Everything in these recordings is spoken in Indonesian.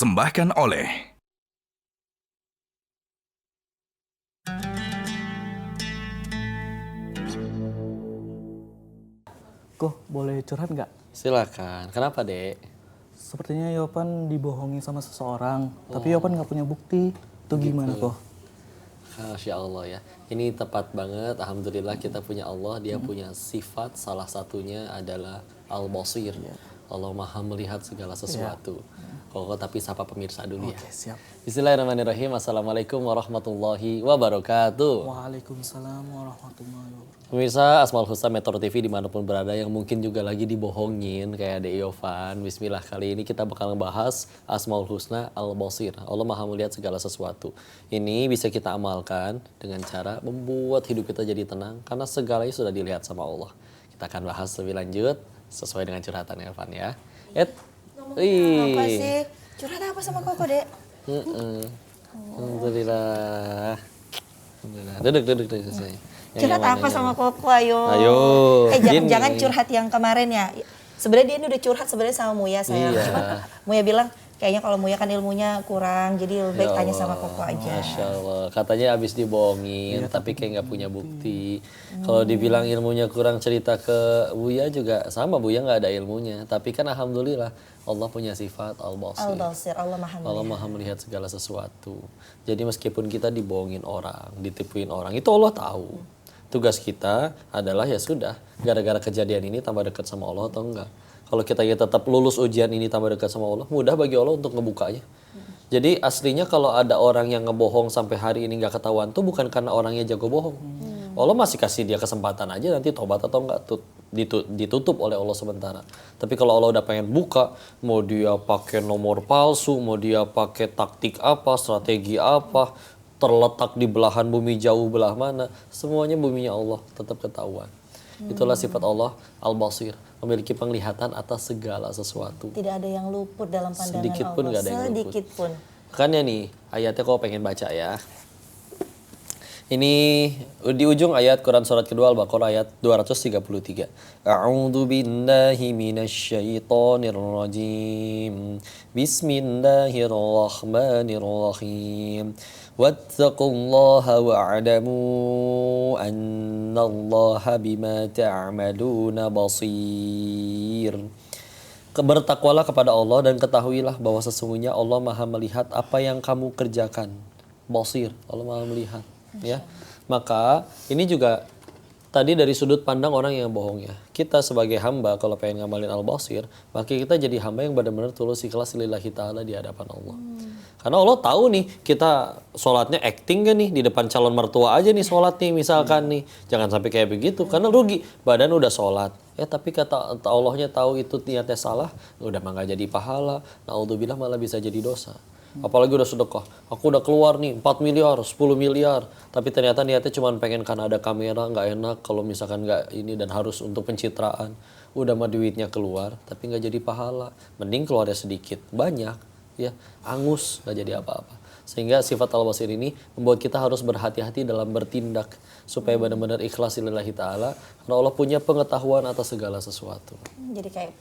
dipersembahkan oleh boleh curhat nggak? Silakan. Kenapa, Dek? Sepertinya Yopan dibohongi sama seseorang, tapi Yopan nggak punya bukti. Itu gimana kok? Masya Allah ya. Ini tepat banget. Alhamdulillah kita punya Allah. Dia punya sifat. Salah satunya adalah Al-Basir. Allah maha melihat segala sesuatu. Kok tapi sapa pemirsa dulu ya. Oke, siap. Bismillahirrahmanirrahim. Assalamualaikum warahmatullahi wabarakatuh. Waalaikumsalam warahmatullahi wabarakatuh. Pemirsa Asmaul Husna Metro TV dimanapun berada yang mungkin juga lagi dibohongin kayak Dek Yovan. Bismillah, kali ini kita bakal ngebahas Asmaul Husna Al-Basir. Allah maha melihat segala sesuatu. Ini bisa kita amalkan dengan cara membuat hidup kita jadi tenang karena segalanya sudah dilihat sama Allah. Kita akan bahas lebih lanjut sesuai dengan curhatan Yovan ya. Apa sih? Curhat apa sama Koko, Dek? Alhamdulillah. Duduk saya. Curhat apa sama Koko, ayo. Jangan curhat yang kemarin ya. Sebenarnya dia ini udah curhat sebenarnya sama Muya sayang. Iya. Cuma Muya bilang kayaknya kalau Muya kan ilmunya kurang, jadi lebih baik tanya sama Koko aja. Masya Allah. Katanya abis dibohongin, tapi kayak nggak punya bukti. Kalau dibilang ilmunya kurang, cerita ke Buya juga sama, Buya nggak ada ilmunya. Tapi kan alhamdulillah Allah punya sifat Al-Basir. Al-Basir, Allah maha melihat. Allah maha melihat segala sesuatu. Jadi meskipun kita dibohongin orang, ditipuin orang, itu Allah tahu. Tugas kita adalah ya sudah, gara-gara kejadian ini tambah dekat sama Allah atau enggak. Kalau kita ya tetap lulus ujian ini tambah dekat sama Allah, mudah bagi Allah untuk ngebukanya. Jadi aslinya kalau ada orang yang ngebohong sampai hari ini nggak ketahuan tuh bukan karena orangnya jago bohong. Allah masih kasih dia kesempatan aja nanti tobat atau enggak ditutup oleh Allah sementara. Tapi kalau Allah udah pengen buka, mau dia pakai nomor palsu, mau dia pakai taktik apa, strategi apa, terletak di belahan bumi jauh belah mana, semuanya buminya Allah tetap ketahuan. Itulah sifat Allah Al-Basir, memiliki penglihatan atas segala sesuatu. Tidak ada yang luput dalam pandangan Sedikit pun Allah. nggak ada yang luput. Sedikit pun. Makanya nih, ayatnya kau pengen baca ya. Ini di ujung ayat Quran surat kedua Al-Baqarah ayat 233. A'udzu billahi minasyaitonir rajim. Bismillahirrahmanirrahim. Wattaqullaha wa'lamu annallaha bima ta'maluna basir. Bertakwalah kepada Allah dan ketahuilah bahwa sesungguhnya Allah Maha melihat apa yang kamu kerjakan. Basir, Allah Maha melihat. Ya, maka ini juga tadi dari sudut pandang orang yang bohong ya. Kita sebagai hamba kalau pengen ngamalin Al-Basir, maka kita jadi hamba yang benar-benar tulus ikhlas lillahi ta'ala di hadapan Allah. Karena Allah tahu nih kita sholatnya acting gak nih di depan calon mertua aja nih sholat nih misalkan nih. Jangan sampai kayak begitu karena rugi. Badan udah sholat. Tapi kata Allahnya tahu itu niatnya salah, udah mah gak jadi pahala. Naudzubillah malah bisa jadi dosa. Apalagi udah sedekah, aku udah keluar nih 4 miliar, 10 miliar, tapi ternyata niatnya cuma pengen karena ada kamera, nggak enak kalau misalkan nggak ini dan harus untuk pencitraan. Udah mah duitnya keluar, tapi nggak jadi pahala. Mending keluarnya sedikit, banyak, ya angus nggak jadi apa-apa. Sehingga sifat Al-Basir ini membuat kita harus berhati-hati dalam bertindak supaya benar-benar ikhlas lillahi ta'ala karena Allah punya pengetahuan atas segala sesuatu. Jadi kayak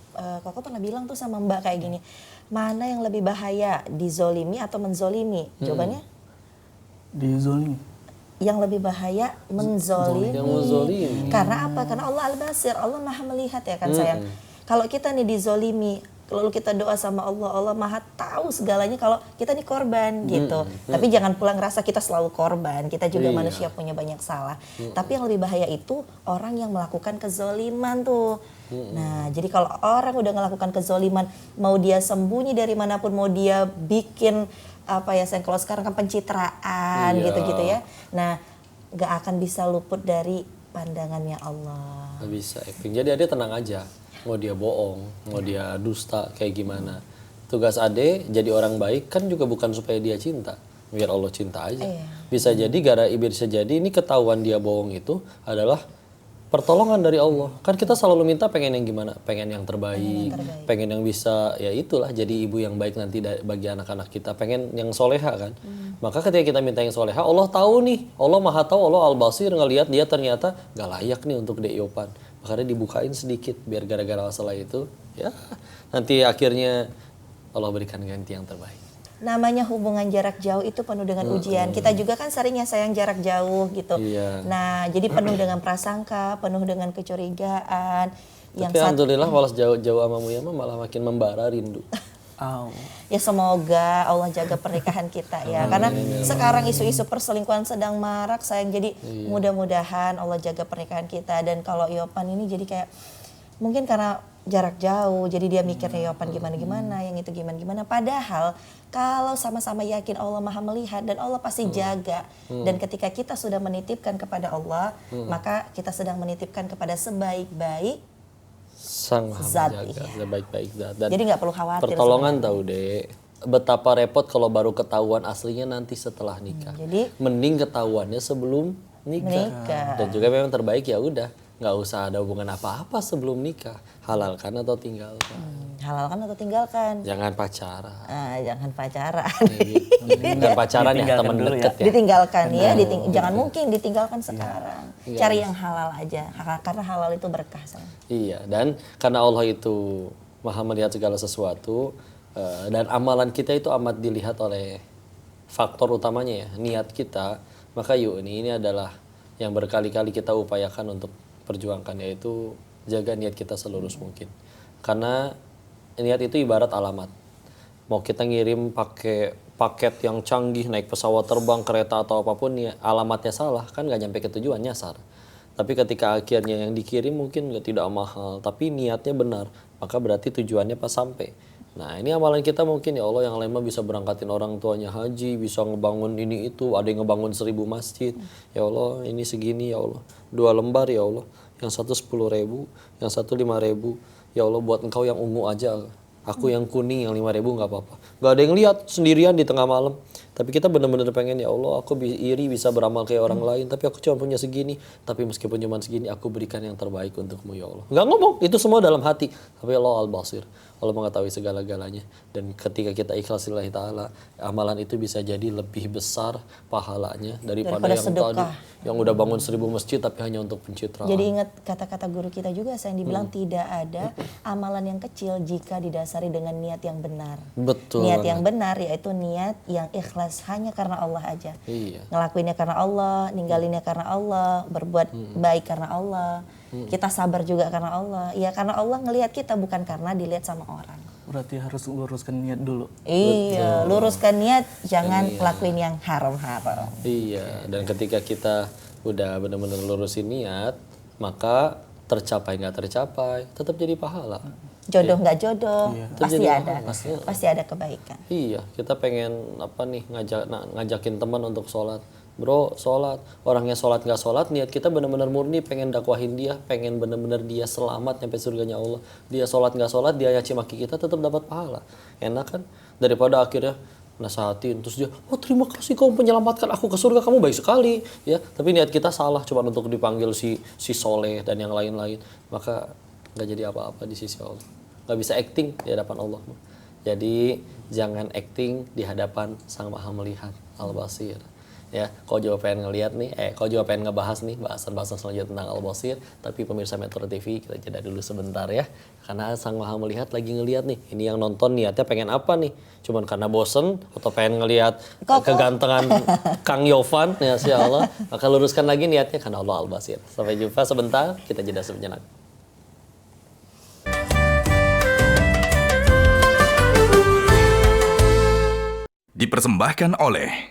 Koko pernah bilang tuh sama Mbak kayak gini, mana yang lebih bahaya, dizolimi atau menzolimi? Jawabannya? Dizolimi. Yang lebih bahaya menzolimi. Yang menzolimi. Karena apa? Karena Allah Al-Basir, Allah maha melihat ya kan sayang. Kalau kita nih dizolimi, lalu kita doa sama Allah, Allah maha tahu segalanya kalau kita nih korban gitu. Tapi jangan pula ngerasa kita selalu korban, kita juga manusia punya banyak salah. Tapi yang lebih bahaya itu orang yang melakukan kezoliman tuh. Nah jadi kalau orang udah melakukan kezoliman, mau dia sembunyi dari manapun, mau dia bikin apa ya sayang, kalau sekarang kan pencitraan gitu-gitu ya. Nah gak akan bisa luput dari pandangannya Allah. Gak bisa acting, jadi Ade tenang aja. Mau dia bohong, mau dia dusta kayak gimana. Tugas Ade jadi orang baik kan juga bukan supaya dia cinta, biar Allah cinta aja. Bisa jadi bisa jadi ini ketahuan dia bohong itu adalah pertolongan dari Allah. Kan kita selalu minta pengen yang gimana? Pengen yang terbaik, pengen yang bisa ya itulah jadi ibu yang baik nanti bagi anak-anak kita. Pengen yang soleha kan. Maka ketika kita minta yang soleha, Allah tahu nih, Allah maha tahu, Allah Al-Basir ngelihat dia ternyata gak layak nih untuk Dek Yopan. Makanya dibukain sedikit biar gara-gara masalah itu ya nanti akhirnya Allah berikan ganti yang terbaik. namanya hubungan jarak jauh itu penuh dengan ujian. Kita juga kan seringnya sayang jarak jauh gitu. Iya. Nah, jadi penuh dengan prasangka, penuh dengan kecurigaan. Tapi alhamdulillah malah jauh-jauh sama Muya mah malah makin membara rindu. Au. Ya semoga Allah jaga pernikahan kita ya. Karena sekarang isu-isu perselingkuhan sedang marak sayang. Jadi mudah-mudahan Allah jaga pernikahan kita. Dan kalau Iopan ini jadi kayak mungkin karena jarak jauh, jadi dia mikirnya Iopan gimana-gimana, yang itu gimana-gimana. Padahal kalau sama-sama yakin Allah Maha melihat dan Allah pasti jaga. Dan ketika kita sudah menitipkan kepada Allah, maka kita sedang menitipkan kepada sebaik-baik Sang Maha Zat, Menjaga, iya. sebaik-baik zat. Dan Jadi nggak perlu khawatir. pertolongan tahu deh. Betapa repot kalau baru ketahuan aslinya nanti setelah nikah. Jadi Mending ketahuannya sebelum nikah. menikah. Dan juga memang terbaik ya udah, nggak usah ada hubungan apa-apa sebelum nikah. Halalkan atau tinggalkan. Halalkan atau tinggalkan. Jangan pacaran. Jangan pacaran. Dan pacaran ya Ditinggalkan teman dulu ya. deket ya. Ditinggalkan ya, jangan mungkin ditinggalkan sekarang. Cari yang halal aja, karena halal itu berkah. Sayang. Iya, dan karena Allah itu Maha melihat segala sesuatu, dan amalan kita itu amat dilihat oleh faktor utamanya ya, niat kita. Maka ini adalah yang berkali-kali kita upayakan untuk perjuangkan, yaitu jaga niat kita selurus mungkin. Karena niat itu ibarat alamat. Mau kita ngirim pakai paket yang canggih, naik pesawat terbang, kereta atau apapun, ya alamatnya salah kan nggak nyampe ke tujuan, nyasar. Tapi ketika akhirnya yang dikirim mungkin nggak tidak mahal, tapi niatnya benar, maka berarti tujuannya pas sampai. Nah ini amalan kita mungkin ya Allah, yang lain mah bisa berangkatin orang tuanya haji, bisa ngebangun ini itu, ada yang ngebangun 1000 masjid. Ya Allah ini segini ya Allah, 2 lembar ya Allah, yang satu 10.000, yang satu 5.000. Ya Allah buat engkau yang ungu aja, aku yang kuning yang 5.000 nggak apa-apa. Gak ada yang lihat, sendirian di tengah malam. Tapi kita benar-benar pengen ya Allah, aku iri bisa beramal kayak orang lain, tapi aku cuma punya segini. Tapi meskipun cuma segini, aku berikan yang terbaik untukmu ya Allah. Nggak ngomong, itu semua dalam hati. Tapi Allah Al-Basir, Allah mengetahui segala-galanya. Dan ketika kita ikhlas lillahi ta'ala, amalan itu bisa jadi lebih besar pahalanya daripada yang sedekah. tadi, yang udah bangun 1000 masjid tapi hanya untuk pencitraan. Jadi ingat kata-kata guru kita juga, saya dibilang tidak ada amalan yang kecil jika didasari dengan niat yang benar. Betul Niat banget. yang benar yaitu niat yang ikhlas hanya karena Allah aja. Iya. Ngelakuinnya karena Allah, ninggalinnya karena Allah, berbuat baik karena Allah. Kita sabar juga karena Allah. Ya karena Allah ngelihat kita, bukan karena dilihat sama orang. Berarti harus luruskan niat dulu. Iya, luruskan niat, jangan lakuin yang haram-haram. Iya, dan ketika kita udah benar-benar lurusin niat, maka tercapai nggak tercapai, tetap jadi pahala. Jodoh nggak jodoh, pasti Jadi ada, pasti ada kebaikan. Iya, kita pengen apa nih, ngajakin teman untuk sholat. Bro, sholat. Orangnya sholat nggak sholat, niat kita benar-benar murni pengen dakwahin dia, pengen benar-benar dia selamat nyampe surganya Allah. Dia sholat nggak sholat, dia nyaci maki kita, tetap dapat pahala. Enak kan? Daripada akhirnya nasehatin terus dia, oh terima kasih kamu menyelamatkan aku ke surga, kamu baik sekali ya, tapi niat kita salah, cuma untuk dipanggil si soleh dan yang lain-lain, maka nggak jadi apa-apa di sisi Allah, nggak bisa acting di hadapan Allah. Jadi jangan acting di hadapan Sang Maha Melihat, Al-Basir. Ya, kau juga pengen ngelihat nih, kau juga pengen ngebahas nih bahasan-bahasan selanjutnya tentang Al-Basir, tapi pemirsa Metro TV kita jeda dulu sebentar ya, karena Sang Maha Melihat lagi ngelihat nih, ini yang nonton niatnya pengen apa nih, cuman karena bosen atau pengen ngelihat kegantengan Kang Yovan ya, Insya Allah, maka luruskan lagi niatnya karena Allah Al-Basir. Sampai jumpa sebentar, kita jeda sejenak. Dipersembahkan oleh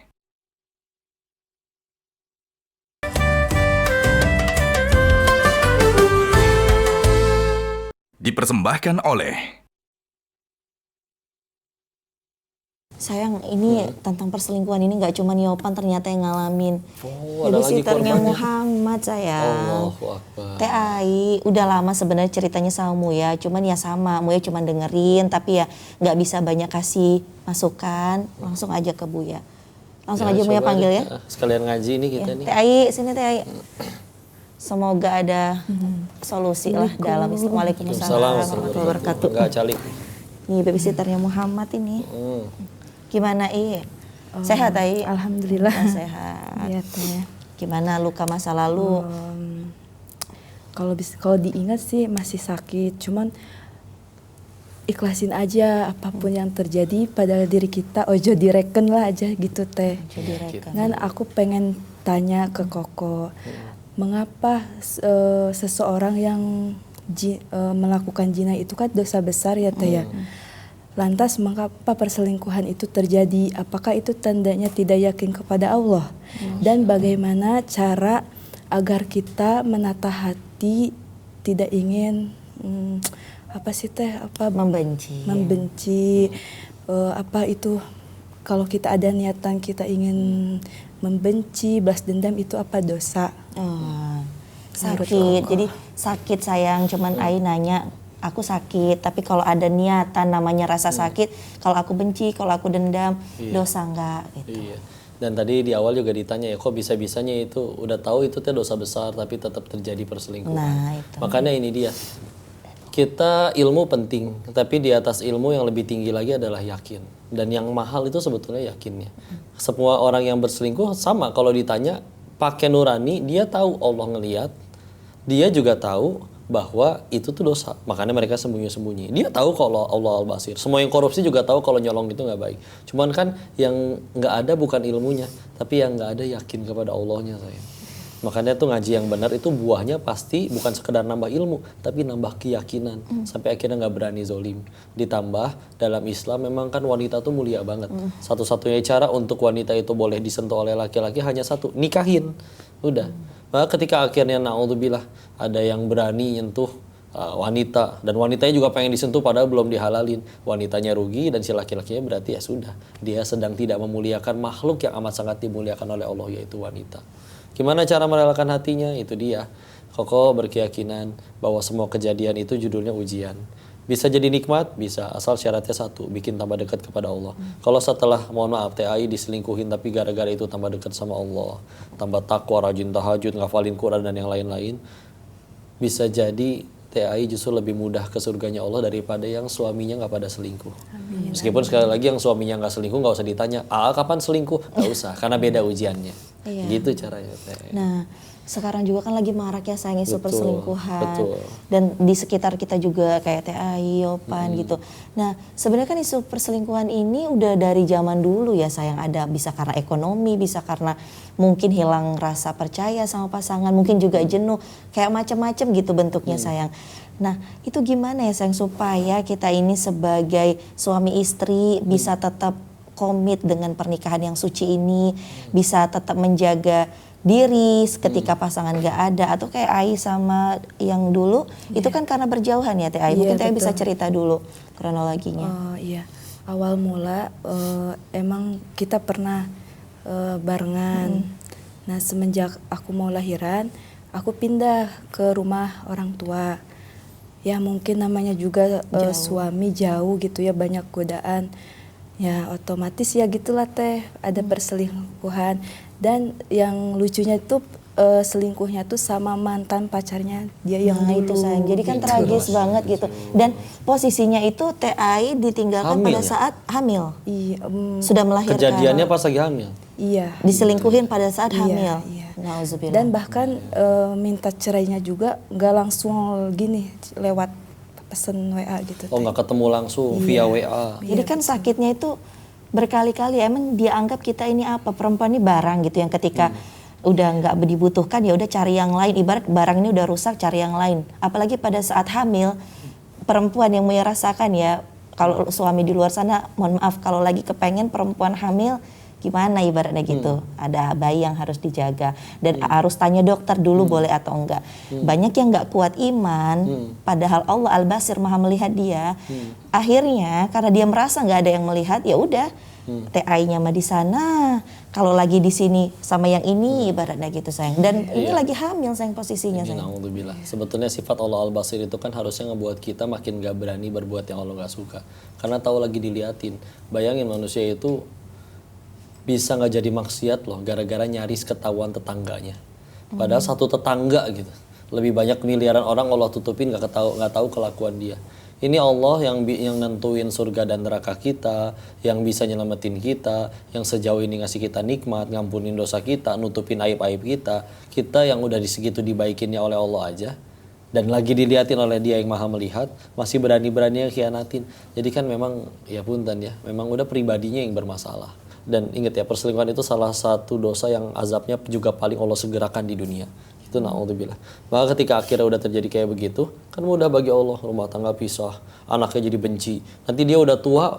Sayang, ini tentang perselingkuhan ini nggak cuma Niopan ternyata yang ngalamin. Oh, ada lagi Babysitternya korbannya. Muhammad sayang. Allahu Akbar. Teh Ai, udah lama sebenarnya ceritanya sama Muya, cuman ya sama, Muya cuman dengerin, tapi ya nggak bisa banyak kasih masukan, langsung aja ke Buya. Langsung aja Muya coba panggil deh. ya. Sekalian ngaji nih kita nih. Teh Ai, sini Teh Ai. Semoga ada solusi lah dalam Islam. Waalaikumsalam warahmatullahi wabarakatuh. Enggak calik. Nih babysitternya Muhammad ini. Gimana Sehat Ai? Alhamdulillah. Sehat. Iya Teh. Gimana luka masa lalu? Kalau diingat sih masih sakit, cuman ikhlasin aja apapun yang terjadi pada diri kita, ojo direken lah aja gitu teh. Kan aku pengen tanya ke Koko, mengapa seseorang yang melakukan zina itu kan dosa besar ya teh ya. Lantas mengapa perselingkuhan itu terjadi? Apakah itu tandanya tidak yakin kepada Allah? Dan bagaimana cara agar kita menata hati, tidak ingin membenci apa itu, kalau kita ada niatan kita ingin membenci, balas dendam, itu apa dosa? Sakit, jadi sakit sayang, cuman Ai nanya aku sakit, tapi kalau ada niatan namanya rasa sakit, kalau aku benci, kalau aku dendam, dosa enggak gitu. Iya. Dan tadi di awal juga ditanya ya, kok bisa-bisanya itu udah tahu itu teh dosa besar tapi tetap terjadi perselingkuhan. Nah, itu. Makanya ini dia. Kita ilmu penting, tapi di atas ilmu yang lebih tinggi lagi adalah yakin. Dan yang mahal itu sebetulnya yakinnya. Semua orang yang berselingkuh sama, kalau ditanya pakai nurani, dia tahu Allah ngelihat, dia juga tahu bahwa itu tuh dosa, makanya mereka sembunyi-sembunyi. Dia tahu kalau Allah Al-Basir. Semua yang korupsi juga tahu kalau nyolong itu nggak baik. Cuman kan yang nggak ada bukan ilmunya, tapi yang nggak ada yakin kepada Allahnya saya. Makanya tuh ngaji yang benar itu buahnya pasti bukan sekedar nambah ilmu, tapi nambah keyakinan. Sampai akhirnya nggak berani zolim. Ditambah dalam Islam memang kan wanita tuh mulia banget. Satu-satunya cara untuk wanita itu boleh disentuh oleh laki-laki hanya satu, nikahin. Udah. Maka ketika akhirnya na'udzubillah ada yang berani nyentuh wanita, dan wanitanya juga pengen disentuh padahal belum dihalalin, wanitanya rugi dan si laki-lakinya berarti ya sudah, dia sedang tidak memuliakan makhluk yang amat sangat dimuliakan oleh Allah, yaitu wanita. Gimana cara merelakan hatinya? Itu dia. Koko berkeyakinan bahwa semua kejadian itu judulnya ujian. Bisa jadi nikmat, bisa, asal syaratnya satu, bikin tambah dekat kepada Allah. Kalau setelah, mohon maaf, TAI diselingkuhin tapi gara-gara itu tambah dekat sama Allah, tambah takwa, rajin tahajud, ngafalin Quran dan yang lain-lain, bisa jadi TAI justru lebih mudah ke surganya Allah daripada yang suaminya nggak pada selingkuh. Amin. Meskipun sekali lagi yang suaminya nggak selingkuh nggak usah ditanya, kapan selingkuh? Nggak usah, karena beda ujiannya. Gitu caranya TAI. Nah, sekarang juga kan lagi marak ya sayang isu perselingkuhan. Betul. Dan di sekitar kita juga kayak TAI, Yopan gitu. Nah, sebenarnya kan isu perselingkuhan ini udah dari zaman dulu ya sayang, ada, bisa karena ekonomi, bisa karena mungkin hilang rasa percaya sama pasangan, mungkin juga jenuh, kayak macam-macam gitu bentuknya sayang. Nah, itu gimana ya sayang supaya kita ini sebagai suami istri bisa tetap komit dengan pernikahan yang suci ini, bisa tetap menjaga diri ketika pasangan gak ada, atau kayak Ai sama yang dulu itu kan karena berjauhan ya Teh Ai. Mungkin Teh Ai bisa cerita dulu kronologinya. Oh iya, awal mula emang kita pernah barengan. Nah semenjak aku mau lahiran, aku pindah ke rumah orang tua. Ya mungkin namanya juga suami jauh gitu ya, banyak godaan. Ya otomatis ya gitulah Teh, ada perselingkuhan. Dan yang lucunya itu selingkuhnya tuh sama mantan pacarnya dia yang dulu. Itu sayang. Jadi kan tragis banget gitu. Dan posisinya itu Teh Ai ditinggalkan pada saat hamil. Iya. Sudah melahirkan. Kejadiannya pas lagi hamil. Iya. Diselingkuhin pada saat hamil. Iya. Nauzubillah. Dan bahkan minta cerainya juga nggak langsung gini lewat pesan WA gitu. Oh nggak ketemu langsung via WA. Jadi kan sakitnya itu berkali-kali. Emang dia anggap kita ini apa, perempuan ini barang gitu, yang ketika udah nggak dibutuhkan ya udah cari yang lain. Ibarat barang ini udah rusak, cari yang lain. Apalagi pada saat hamil, perempuan yang merasakan ya, kalau suami di luar sana, mohon maaf, kalau lagi kepengen perempuan hamil gimana ibaratnya gitu. Ada bayi yang harus dijaga dan harus tanya dokter dulu boleh atau enggak. Banyak yang nggak kuat iman, padahal Allah Al-Basir Maha melihat dia. Akhirnya karena dia merasa nggak ada yang melihat, ya udah TAI-nya mah di sana, kalau lagi di sini sama yang ini ibaratnya gitu sayang. Dan ini lagi hamil sayang posisinya sayang. Alhamdulillah. Sebetulnya sifat Allah Al-Basir itu kan harusnya ngebuat kita makin gak berani berbuat yang Allah gak suka. Karena tahu lagi diliatin. Bayangin manusia itu bisa nggak jadi maksiat loh gara-gara nyaris ketahuan tetangganya. Padahal satu tetangga gitu. Lebih banyak miliaran orang Allah tutupin nggak tahu kelakuan dia. Ini Allah yang nentuin surga dan neraka kita, yang bisa nyelamatin kita, yang sejauh ini ngasih kita nikmat, ngampunin dosa kita, nutupin aib-aib kita. Kita yang udah segitu dibaikinnya oleh Allah aja dan lagi dilihatin oleh Dia yang Maha melihat, masih berani-beraninya khianatin. Jadi kan memang ya punten ya, memang udah pribadinya yang bermasalah. Dan ingat ya, perselingkuhan itu salah satu dosa yang azabnya juga paling Allah segerakan di dunia. Itu na'udzubillah. Maka ketika akhirnya udah terjadi kayak begitu, kan mudah bagi Allah, rumah tangga pisah, anaknya jadi benci. Nanti dia udah tua,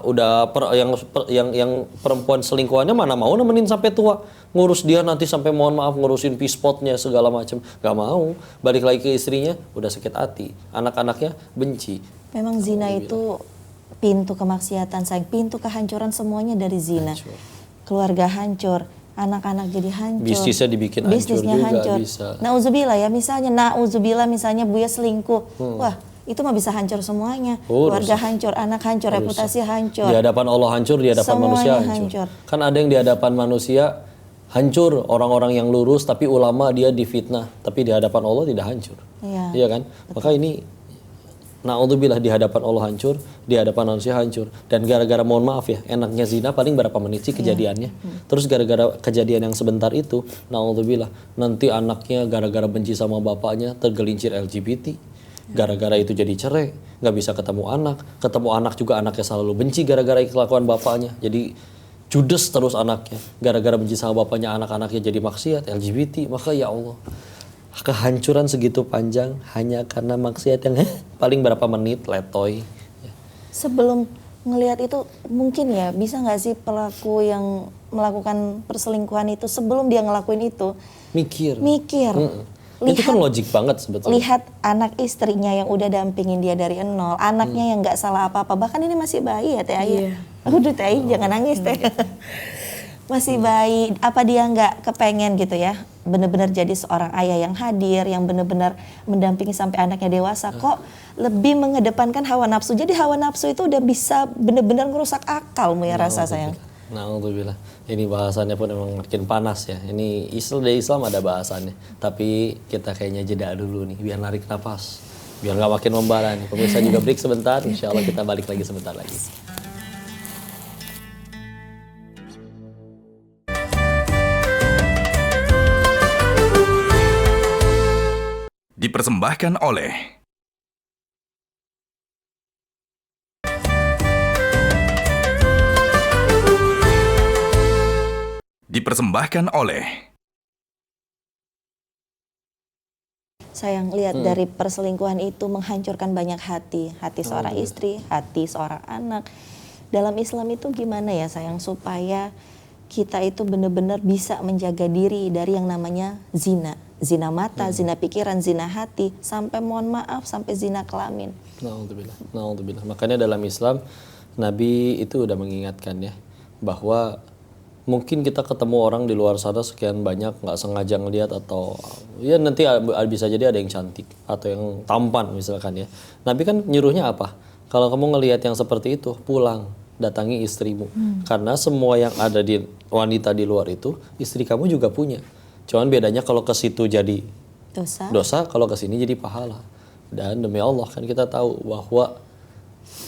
yang perempuan selingkuhannya mana mau nemenin sampai tua, ngurus dia nanti sampai mohon maaf ngurusin pispotnya segala macam, gak mau. Balik lagi ke istrinya, udah sakit hati, anak-anaknya benci. Memang zina itu pintu kemaksiatan, sayang, pintu kehancuran semuanya dari zina. Hancur. Keluarga hancur, anak-anak jadi hancur. Bisnisnya dibikin hancur Bisnisnya juga hancur. bisa. Nauzubillah ya, misalnya Buya selingkuh. Wah, itu mah bisa hancur semuanya. Urus. Keluarga hancur, anak hancur, reputasi hancur. Di hadapan Allah hancur, di hadapan Semuanya manusia hancur. hancur. Kan ada yang di hadapan manusia hancur, orang-orang yang lurus, tapi ulama dia difitnah, tapi di hadapan Allah tidak hancur. Iya kan? Maka ini na'udzubillah, di hadapan Allah hancur, di hadapan manusia hancur. Dan gara-gara mohon maaf ya, enaknya zina paling berapa menit sih kejadiannya. Terus gara-gara kejadian yang sebentar itu, na'udzubillah, nanti anaknya gara-gara benci sama bapaknya tergelincir LGBT. Gara-gara itu jadi cerai, nggak bisa ketemu anak juga anaknya selalu benci gara-gara kelakuan bapaknya. Jadi judes terus anaknya. Gara-gara benci sama bapaknya, anak-anaknya jadi maksiat, LGBT. Maka ya Allah, kehancuran segitu panjang hanya karena maksiat yang paling berapa menit letoy. Sebelum ngelihat itu, mungkin ya bisa nggak sih pelaku yang melakukan perselingkuhan itu sebelum dia ngelakuin itu Mikir. Itu kan logik banget sebetulnya. Lihat anak istrinya yang udah dampingin dia dari nol, anaknya yang nggak salah apa-apa, bahkan ini masih bayi ya Teh Ayu. Udah Teh Ayu jangan nangis Teh. Masih bayi, apa dia nggak kepengen gitu ya, benar-benar jadi seorang ayah yang hadir, yang benar-benar mendampingi sampai anaknya dewasa. Kok lebih mengedepankan hawa nafsu? Jadi hawa nafsu itu udah bisa benar-benar ngerusak akalmu ya, rasa sayang. Na'udzubillah. Ini bahasannya pun memang makin panas ya. Ini dari Islam ada bahasannya. Tapi kita kayaknya jeda dulu nih, biar narik nafas, biar nggak makin membara nih. Pemirsa juga break sebentar. Insya Allah kita balik lagi sebentar lagi. Dipersembahkan oleh Sayang, lihat dari perselingkuhan itu menghancurkan banyak hati seorang istri, hati seorang anak. Dalam Islam itu gimana ya sayang, supaya kita itu benar-benar bisa menjaga diri dari yang namanya zina. Zina mata, zina pikiran, zina hati, sampai mohon maaf, sampai zina kelamin. Na'udzubillah. Makanya dalam Islam, Nabi itu udah mengingatkan ya, bahwa mungkin kita ketemu orang di luar sana sekian banyak, nggak sengaja ngelihat, atau ya nanti bisa jadi ada yang cantik atau yang tampan misalkan ya. Nabi kan nyuruhnya apa? Kalau kamu ngelihat yang seperti itu, pulang, datangi istrimu. Karena semua yang ada di wanita di luar itu, istri kamu juga punya. Cuman bedanya kalau ke situ jadi dosa, kalau ke sini jadi pahala. Dan demi Allah kan kita tahu bahwa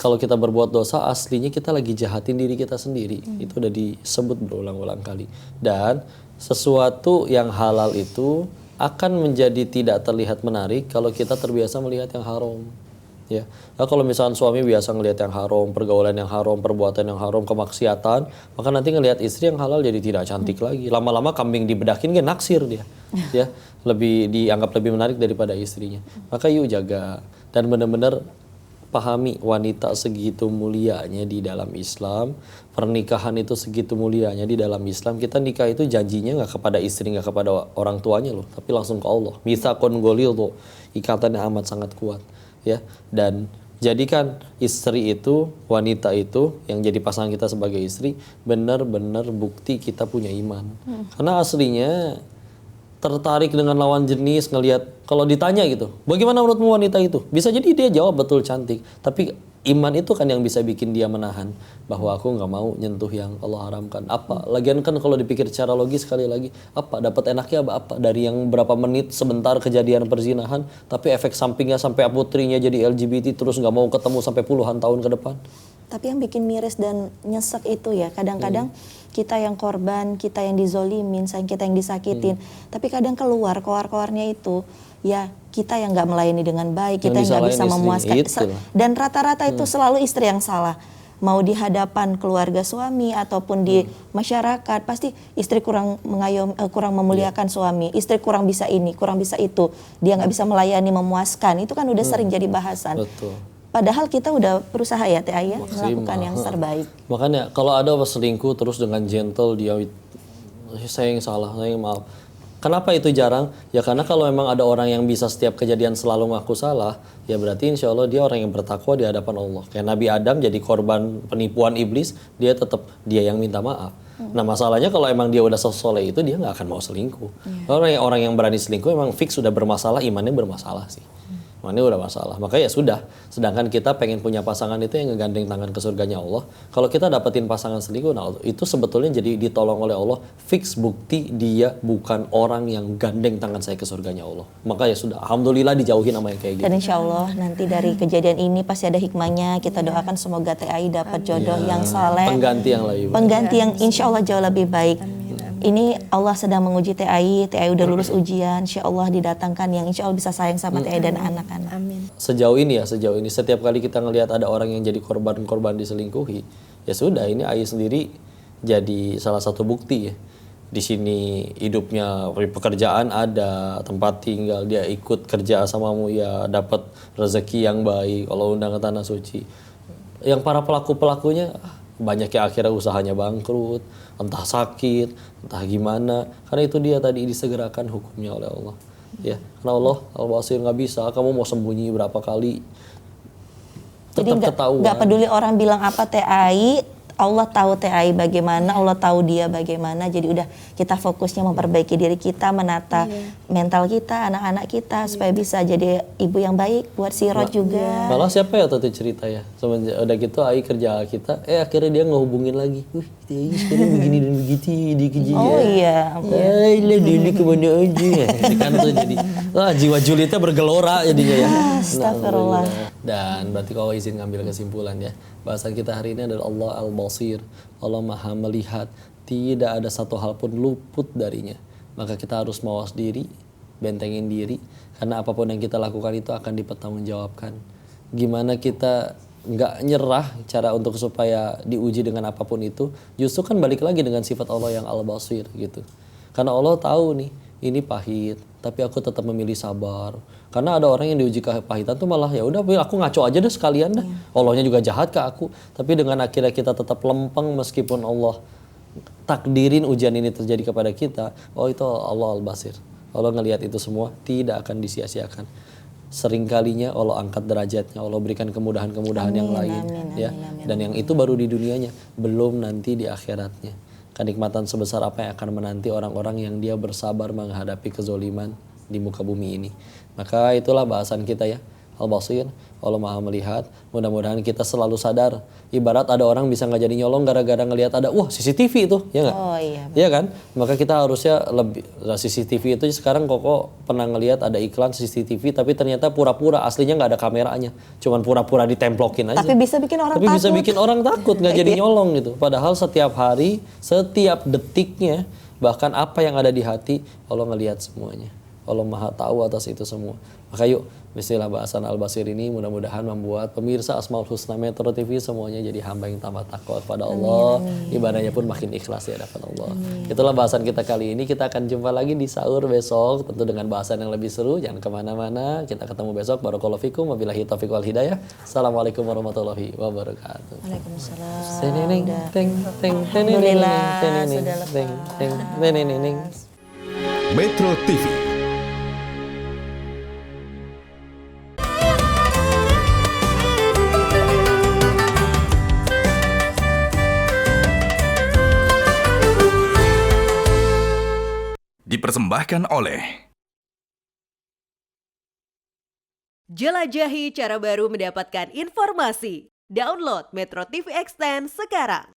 kalau kita berbuat dosa, aslinya kita lagi jahatin diri kita sendiri. Itu udah disebut berulang-ulang kali. Dan sesuatu yang halal itu akan menjadi tidak terlihat menarik kalau kita terbiasa melihat yang haram. Ya, nah, kalau misalnya suami biasa ngelihat yang haram, pergaulan yang haram, perbuatan yang haram, kemaksiatan, maka nanti ngelihat istri yang halal jadi tidak cantik lagi. Lama-lama kambing dibedakin kan naksir dia, ya, dianggap lebih menarik daripada istrinya. Maka yuk jaga dan benar-benar pahami wanita segitu mulianya di dalam Islam, pernikahan itu segitu mulianya di dalam Islam. Kita nikah itu janjinya nggak kepada istri, nggak kepada orang tuanya loh, tapi langsung ke Allah. Mitsaqun ghalidh, ikatannya amat sangat kuat. Ya, dan jadikan istri itu, wanita itu yang jadi pasangan kita sebagai istri benar-benar bukti kita punya iman. Karena aslinya tertarik dengan lawan jenis, ngelihat, kalau ditanya gitu, bagaimana menurutmu wanita itu? Bisa jadi dia jawab betul cantik, tapi iman itu kan yang bisa bikin dia menahan bahwa aku nggak mau nyentuh yang Allah haramkan. Apa? Lagian kan kalau dipikir secara logis, sekali lagi, apa dapat enaknya apa dari yang berapa menit sebentar kejadian perzinahan, tapi efek sampingnya sampai putrinya jadi LGBT terus nggak mau ketemu sampai puluhan tahun ke depan. Tapi yang bikin miris dan nyesek itu ya, kadang-kadang kita yang korban, kita yang dizolimin, sayang kita yang disakitin. Tapi kadang keluar koar-koarnya itu ya kita yang nggak melayani dengan baik, kita yang nggak bisa disalahin memuaskan. istri, itulah. Dan rata-rata itu selalu istri yang salah. Mau di hadapan keluarga suami ataupun di masyarakat, pasti istri kurang kurang memuliakan suami, istri kurang bisa ini, kurang bisa itu, dia nggak bisa melayani, memuaskan. Itu kan udah sering jadi bahasan. Betul. Padahal kita udah berusaha ya Teh Aya melakukan yang terbaik. Makanya kalau ada selingkuh terus dengan gentle dia, saya yang salah, saya yang maaf. Kenapa itu jarang? Ya karena kalau memang ada orang yang bisa setiap kejadian selalu ngaku salah, ya berarti insya Allah dia orang yang bertakwa di hadapan Allah. Kayak Nabi Adam jadi korban penipuan iblis, dia tetap dia yang minta maaf. Nah masalahnya kalau emang dia udah soleh itu, dia nggak akan mau selingkuh. Orang yang berani selingkuh emang fix sudah bermasalah, imannya bermasalah sih. Ini udah masalah. Maka ya sudah. Sedangkan kita pengen punya pasangan itu yang ngegandeng tangan ke surganya Allah. Kalau kita dapetin pasangan selingkuh, nah itu sebetulnya jadi ditolong oleh Allah. Fix bukti dia bukan orang yang gandeng tangan saya ke surganya Allah. Maka ya sudah. Alhamdulillah dijauhin sama yang kayak gitu. Dan insya Allah nanti dari kejadian ini pasti ada hikmahnya. Kita doakan semoga Teh Ai dapat jodoh yang saleh. Pengganti yang lebih baik. Pengganti yang insya Allah jauh lebih baik. Ini Allah sedang menguji Teh Ai udah lulus ujian, insya Allah didatangkan yang insya Allah bisa sayang sama Teh Ai dan anak-anak. Amin. Sejauh ini setiap kali kita ngelihat ada orang yang jadi korban diselingkuhi, ya sudah, ini Ai sendiri jadi salah satu bukti ya. Di sini hidupnya, pekerjaan ada, tempat tinggal, dia ikut kerja samamu ya dapat rezeki yang baik, kalau undang ke tanah suci. Yang para pelakunya banyak yang akhirnya usahanya bangkrut, entah sakit, entah gimana. Karena itu dia tadi disegerakan hukumnya oleh Allah. Ya, karena Allah Al-Basir, nggak bisa. Kamu mau sembunyi berapa kali, Jadi tetap ketahuan. nggak peduli orang bilang apa Teh Ai, Allah tahu Teh Ai bagaimana, Allah tahu dia bagaimana. Jadi udah kita fokusnya memperbaiki diri kita, menata mental kita, anak-anak kita supaya bisa jadi ibu yang baik buat si Rod juga. Malah siapa ya tadi cerita ya, semenjak udah gitu Ai kerja kita, akhirnya dia ngehubungin lagi. Ai sekarang begini dan begitu dikeji ya. Oh iya. Lah dulu kemana aja ya. Kan tuh jadi jiwa julidnya bergelora jadinya ya. Astagfirullah. Dan berarti kalau izin ngambil kesimpulan ya, bahasan kita hari ini adalah Allah Al-Basir, Allah Maha melihat, tidak ada satu hal pun luput darinya. Maka kita harus mawas diri, bentengin diri, karena apapun yang kita lakukan itu akan dipertanggungjawabkan. Gimana kita nggak nyerah cara untuk supaya diuji dengan apapun itu, justru kan balik lagi dengan sifat Allah yang Al-Basir gitu. Karena Allah tahu nih, ini pahit, tapi aku tetap memilih sabar. Karena ada orang yang diuji kepahitan tuh malah ya udah aku ngaco aja deh sekalian dah. Allahnya juga jahat ke aku. Tapi dengan akhirnya kita tetap lempeng meskipun Allah takdirin ujian ini terjadi kepada kita, oh itu Allah Al-Basir. Allah ngelihat itu semua, tidak akan disia-siakan. Seringkalinya Allah angkat derajatnya, Allah berikan kemudahan-kemudahan yang lain, dan yang itu baru di dunianya, belum nanti di akhiratnya. Kenikmatan sebesar apa yang akan menanti orang-orang yang dia bersabar menghadapi kezoliman di muka bumi ini. Maka itulah bahasan kita ya, Al-Basir, Allah Maha melihat. Mudah-mudahan kita selalu sadar. Ibarat ada orang bisa nggak jadi nyolong gara-gara ngelihat ada CCTV itu, ya nggak? Oh iya. Iya kan? Maka kita harusnya lebih, CCTV itu sekarang Koko pernah ngelihat ada iklan CCTV tapi ternyata pura-pura, aslinya nggak ada kameranya, cuman pura-pura ditemplokin aja. Tapi bisa bikin orang Tapi takut. bisa bikin orang takut, nggak jadi nyolong gitu. Padahal setiap hari, setiap detiknya, bahkan apa yang ada di hati, Allah ngelihat semuanya. Allah Maha tahu atas itu semua. Maka yuk, bismillah bahasan Al-Basir ini mudah-mudahan membuat pemirsa Asmaul Husna Metro TV semuanya jadi hamba yang tambah takwa kepada Allah. Ibadahnya pun makin ikhlas di hadapan Allah. Itulah bahasan kita kali ini. Kita akan jumpa lagi di sahur besok, tentu dengan bahasan yang lebih seru. Jangan kemana-mana. Kita ketemu besok. Barakallahu fikum. Wabillahi taufiq wal hidayah. Assalamualaikum warahmatullahi wabarakatuh. Waalaikumsalam. Alhamdulillah sudah lepas. Metro TV. Dipersembahkan oleh Jelajahi cara baru mendapatkan informasi. Download Metro TV Extend sekarang.